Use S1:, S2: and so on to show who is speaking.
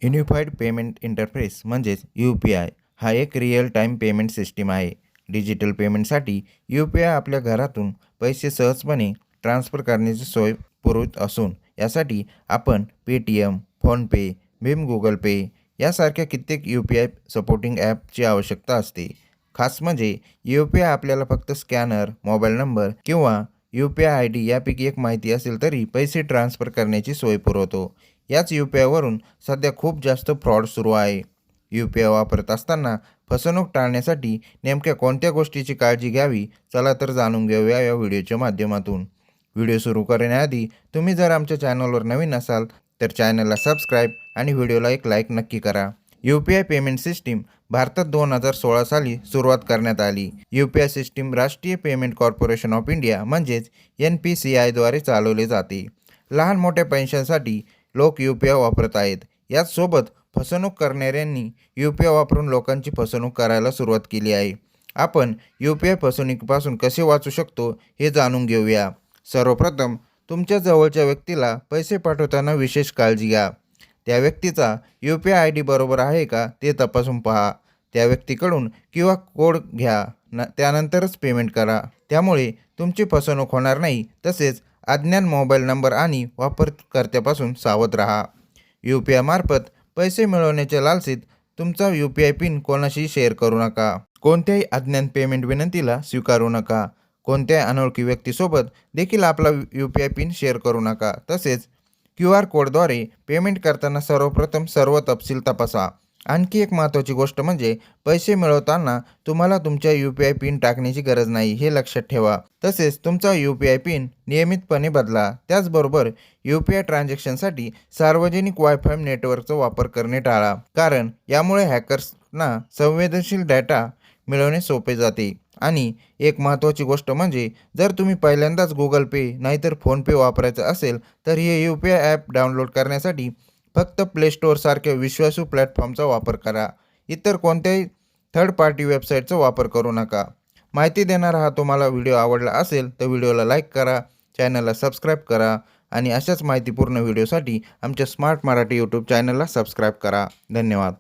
S1: Unified payment interface म्हणजेच UPI हा एक रिअल टाईम पेमेंट सिस्टीम आहे. डिजिटल पेमेंटसाठी UPI आपल्या घरातून पैसे सहजपणे ट्रान्सफर करण्याची सोय पुरवत असून यासाठी आपण पेटीएम, फोनपे, भीम, गुगल पे यासारख्या कित्येक UPI सपोर्टिंग ॲपची आवश्यकता असते. खास म्हणजे UPI आपल्याला फक्त स्कॅनर, मोबाईल नंबर किंवा UPI ID यापैकी एक माहिती असेल तरी पैसे ट्रान्सफर करण्याची सोय पुरवतो. याच UPI वरून सध्या खूप जास्त फ्रॉड सुरू आहे. UPI वापरत असताना फसवणूक टाळण्यासाठी नेमक्या कोणत्या गोष्टीची काळजी घ्यावी, चला तर जाणून घेऊया या व्हिडिओच्या माध्यमातून. व्हिडिओ सुरू करण्याआधी तुम्ही जर आमच्या चॅनलवर नवीन असाल तर चॅनलला सबस्क्राईब आणि व्हिडिओला एक लाईक नक्की करा. UPI पेमेंट सिस्टीम भारतात 2016 साली सुरुवात करण्यात आली. UPI सिस्टीम राष्ट्रीय पेमेंट कॉर्पोरेशन ऑफ इंडिया म्हणजेच NPCI द्वारे चालवले जाते. लहान मोठ्या पैशांसाठी लोक UPI वापरत आहेत. याचसोबत फसवणूक करणाऱ्यांनी UPI वापरून लोकांची फसवणूक करायला सुरुवात केली आहे. आपण UPI फसवणुकीपासून कसे वाचू शकतो हे जाणून घेऊया. सर्वप्रथम तुमच्या जवळच्या व्यक्तीला पैसे पाठवताना विशेष काळजी घ्या. त्या व्यक्तीचा UPI ID बरोबर आहे का ते तपासून पहा. त्या व्यक्तीकडून QR कोड घ्या, त्यानंतरच पेमेंट करा. त्यामुळे तुमची फसवणूक होणार नाही. तसेच अज्ञात मोबाईल नंबर आणि वापरकर्त्यापासून सावध राहा. UPI मार्फत पैसे मिळवण्याच्या लालसेत तुमचा UPI पिन कोणाशी शेअर करू नका. कोणत्याही अज्ञात पेमेंट विनंतीला स्वीकारू नका. कोणत्याही अनोळखी व्यक्तीसोबत देखील आपला UPI पिन शेअर करू नका. तसेच QR कोडद्वारे पेमेंट करताना सर्वप्रथम सर्व तपशील तपासा. आणखी एक महत्त्वाची गोष्ट म्हणजे पैसे मिळवताना तुम्हाला तुमच्या UPI पिन टाकण्याची गरज नाही, हे लक्षात ठेवा. तसेच तुमचा UPI पिन नियमितपणे बदला. त्याचबरोबर UPI ट्रान्झॅक्शनसाठी सार्वजनिक वायफाय नेटवर्कचा वापर करणे टाळा, कारण यामुळे हॅकर्सना संवेदनशील डेटा मिळवणे सोपे जाते. आणि एक महत्त्वाची गोष्ट म्हणजे जर तुम्ही पहिल्यांदाच गुगल पे नाहीतर फोनपे वापरायचं असेल तर हे UPI ॲप डाउनलोड करण्यासाठी फक्त प्ले स्टोअरसारख्या विश्वासू प्लॅटफॉर्मचा वापर करा. इतर कोणत्याही थर्ड पार्टी वेबसाईटचा वापर करू नका. माहिती देणारा हा तुम्हाला व्हिडिओ आवडला असेल तर व्हिडिओला लाईक करा, चॅनलला सबस्क्राईब करा आणि अशाच माहितीपूर्ण व्हिडिओसाठी आमच्या स्मार्ट मराठी यूट्यूब चॅनलला सबस्क्राईब करा. धन्यवाद.